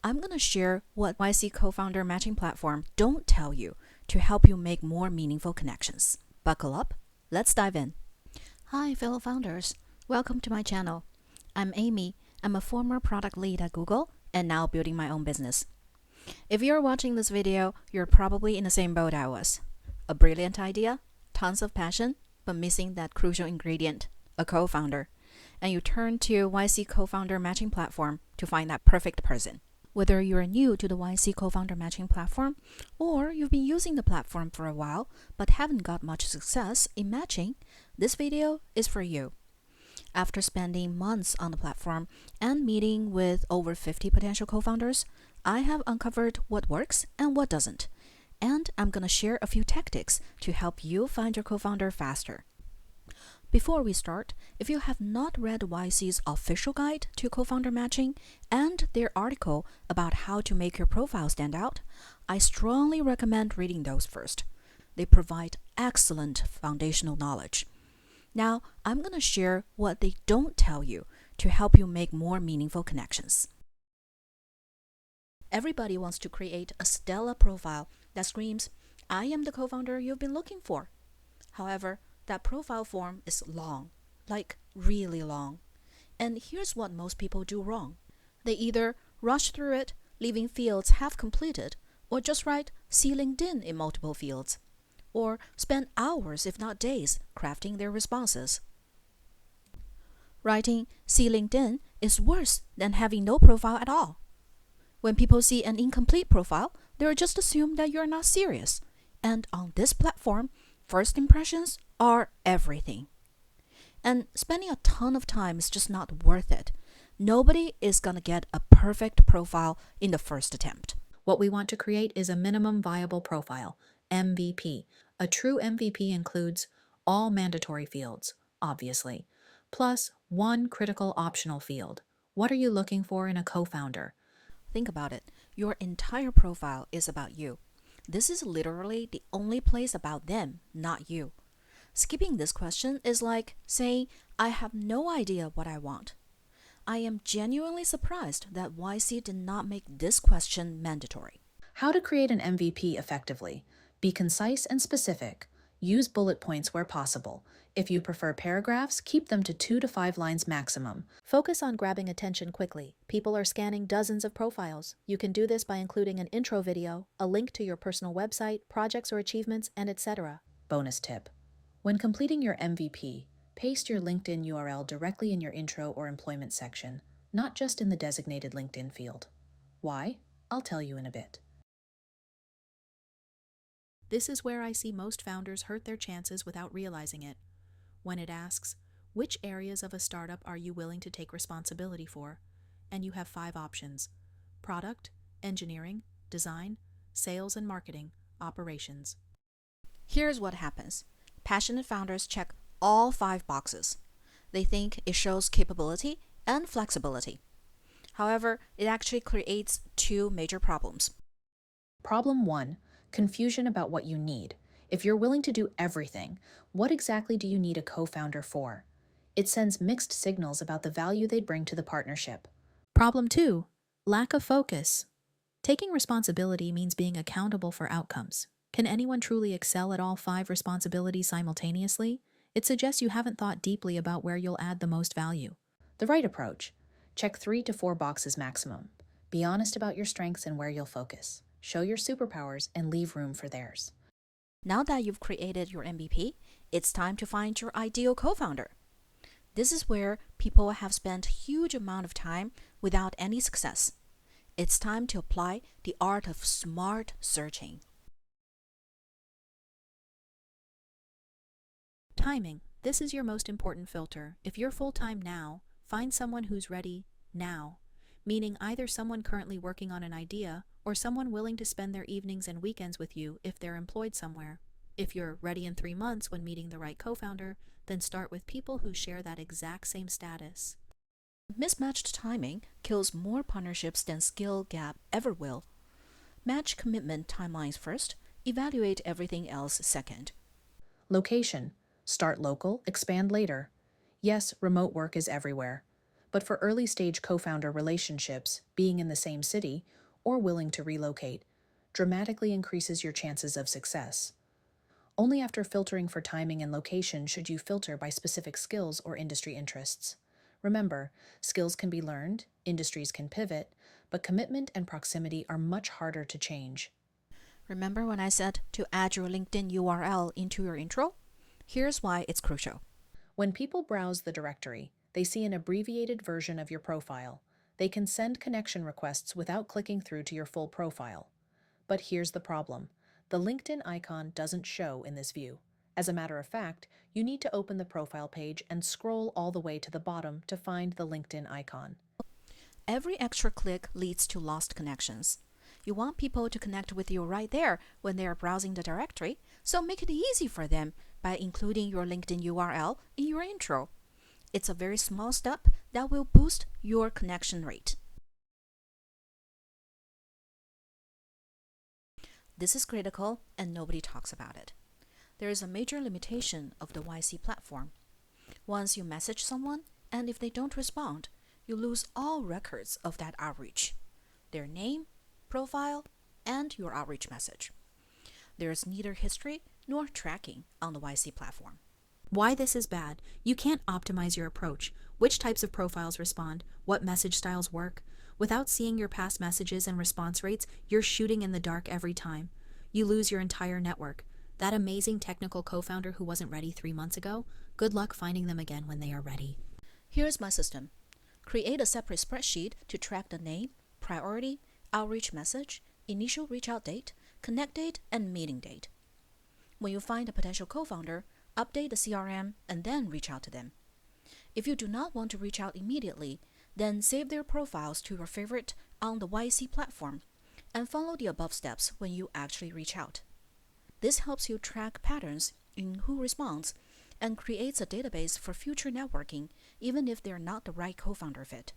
I'm going to share what YC co-founder matching platform don't tell you to help you make more meaningful connections. Buckle up. Let's dive in. Hi, fellow founders. Welcome to my channel. I'm Amy. I'm a former product lead at Google and now building my own business. If you're watching this video, you're probably in the same boat I was. A brilliant idea, tons of passion, but missing that crucial ingredient, a co-founder. And you turn to YC co-founder matching platform to find that perfect person. Whether you're new to the YC co-founder matching platform or you've been using the platform for a while but haven't got much success in matching, this video is for you. After spending months on the platform and meeting with over 50 potential co-founders, I have uncovered what works and what doesn't. And I'm going to share a few tactics to help you find your co-founder faster. Before we start, if you have not read YC's official guide to co-founder matching and their article about how to make your profile stand out, I strongly recommend reading those first. They provide excellent foundational knowledge. Now, I'm going to share what they don't tell you to help you make more meaningful connections. Everybody wants to create a stellar profile that screams, "I am the co-founder you've been looking for." However, that profile form is long, like really long. And here's what most people do wrong. They either rush through it, leaving fields half completed, or just write "See LinkedIn" in multiple fields, or spend hours, if not days, crafting their responses. Writing "See LinkedIn" is worse than having no profile at all. When people see an incomplete profile, they'll just assume that you're not serious. And on this platform, first impressions are everything. And spending a ton of time is just not worth it. Nobody is going to get a perfect profile in the first attempt. What we want to create is a minimum viable profile, MVP. A true MVP includes all mandatory fields, obviously, plus one critical optional field. What are you looking for in a co-founder? Think about it. Your entire profile is about you. This is literally the only place about them, not you. Skipping this question is like saying, "I have no idea what I want." I am genuinely surprised that YC did not make this question mandatory. How to create an MVP effectively. Be concise and specific. Use bullet points where possible. If you prefer paragraphs, keep them to 2 to 5 lines maximum. Focus on grabbing attention quickly. People are scanning dozens of profiles. You can do this by including an intro video, a link to your personal website, projects or achievements, and etc. Bonus tip. When completing your MVP, paste your LinkedIn URL directly in your intro or employment section, not just in the designated LinkedIn field. Why? I'll tell you in a bit. This is where I see most founders hurt their chances without realizing it. When it asks, which areas of a startup are you willing to take responsibility for? And you have 5 options: product, engineering, design, sales and marketing, operations. Here's what happens. Passionate founders check all 5 boxes. They think it shows capability and flexibility. However, it actually creates 2 major problems. Problem 1, confusion about what you need. If you're willing to do everything, what exactly do you need a co-founder for? It sends mixed signals about the value they'd bring to the partnership. Problem 2, lack of focus. Taking responsibility means being accountable for outcomes. Can anyone truly excel at all 5 responsibilities simultaneously? It suggests you haven't thought deeply about where you'll add the most value. The right approach. Check 3 to 4 boxes maximum. Be honest about your strengths and where you'll focus. Show your superpowers and leave room for theirs. Now that you've created your MVP, it's time to find your ideal co-founder. This is where people have spent a huge amount of time without any success. It's time to apply the art of smart searching. Timing. This is your most important filter. If you're full-time now, find someone who's ready now, meaning either someone currently working on an idea or someone willing to spend their evenings and weekends with you if they're employed somewhere. If you're ready in 3 months when meeting the right co-founder, then start with people who share that exact same status. Mismatched timing kills more partnerships than skill gap ever will. Match commitment timelines first, evaluate everything else second. Location. Start local, expand later. Yes, remote work is everywhere. But for early stage co founder relationships, being in the same city or willing to relocate dramatically increases your chances of success. Only after filtering for timing and location should you filter by specific skills or industry interests. Remember, skills can be learned, industries can pivot, but commitment and proximity are much harder to change. Remember when I said to add your LinkedIn URL into your intro? Here's why it's crucial. When people browse the directory, they see an abbreviated version of your profile. They can send connection requests without clicking through to your full profile. But here's the problem. The LinkedIn icon doesn't show in this view. As a matter of fact, you need to open the profile page and scroll all the way to the bottom to find the LinkedIn icon. Every extra click leads to lost connections. You want people to connect with you right there when they are browsing the directory, so make it easy for them by including your LinkedIn URL in your intro. It's a very small step that will boost your connection rate. This is critical and nobody talks about it. There is a major limitation of the YC platform. Once you message someone, and if they don't respond, you lose all records of that outreach, their name, profile, and your outreach message. There is neither history nor tracking on the YC platform. Why this is bad: you can't optimize your approach, which types of profiles respond, what message styles work. Without seeing your past messages and response rates, you're shooting in the dark every time. You lose your entire network. That amazing technical co-founder who wasn't ready 3 months ago, good luck finding them again when they are ready. Here's my system. Create a separate spreadsheet to track the name, priority, outreach message, initial reach out date, connect date, and meeting date. When you find a potential co-founder, update the CRM and then reach out to them. If you do not want to reach out immediately, then save their profiles to your favorite on the YC platform and follow the above steps when you actually reach out. This helps you track patterns in who responds and creates a database for future networking, even if they're not the right co-founder fit.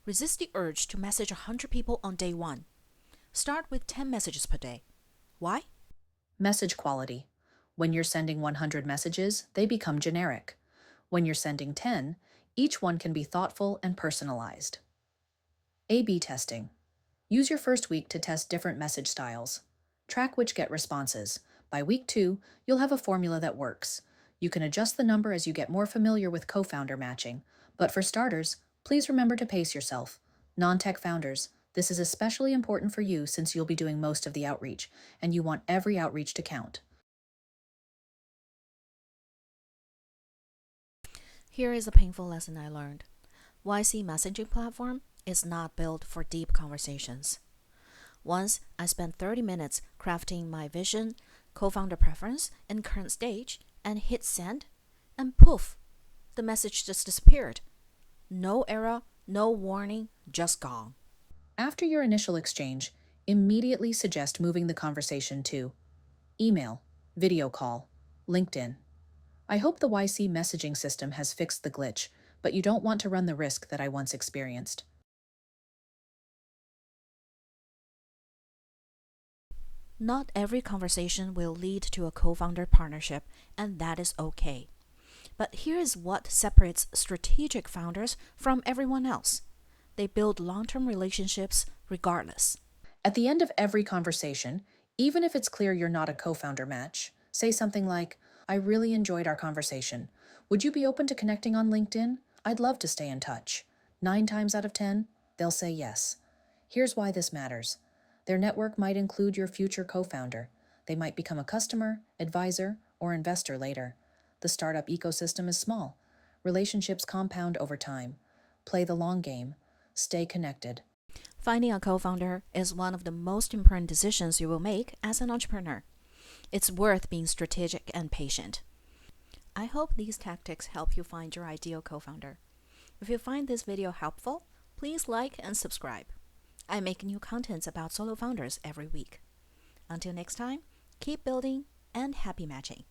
Resist the urge to message 100 people on day one. Start with 10 messages per day. Why? Message quality. When you're sending 100 messages, they become generic. When you're sending 10, each one can be thoughtful and personalized. A/B testing. Use your first week to test different message styles. Track which get responses. By week 2, you'll have a formula that works. You can adjust the number as you get more familiar with co-founder matching. But for starters, please remember to pace yourself. Non-tech founders, this is especially important for you since you'll be doing most of the outreach, and you want every outreach to count. Here is a painful lesson I learned. YC messaging platform is not built for deep conversations. Once I spent 30 minutes crafting my vision, co-founder preference, and current stage, and hit send, and poof, the message just disappeared. No error, no warning, just gone. After your initial exchange, immediately suggest moving the conversation to email, video call, LinkedIn. I hope the YC messaging system has fixed the glitch, but you don't want to run the risk that I once experienced. Not every conversation will lead to a co-founder partnership, and that is okay. But here is what separates strategic founders from everyone else. They build long-term relationships regardless. At the end of every conversation, even if it's clear you're not a co-founder match, say something like, "I really enjoyed our conversation. Would you be open to connecting on LinkedIn? I'd love to stay in touch." 9 times out of 10, they'll say yes. Here's why this matters. Their network might include your future co-founder. They might become a customer, advisor, or investor later. The startup ecosystem is small. Relationships compound over time. Play the long game. Stay connected. Finding a co-founder is one of the most important decisions you will make as an entrepreneur. It's worth being strategic and patient. I hope these tactics help you find your ideal co-founder. If you find this video helpful, please like and subscribe. I make new contents about solo founders every week. Until next time, keep building and happy matching.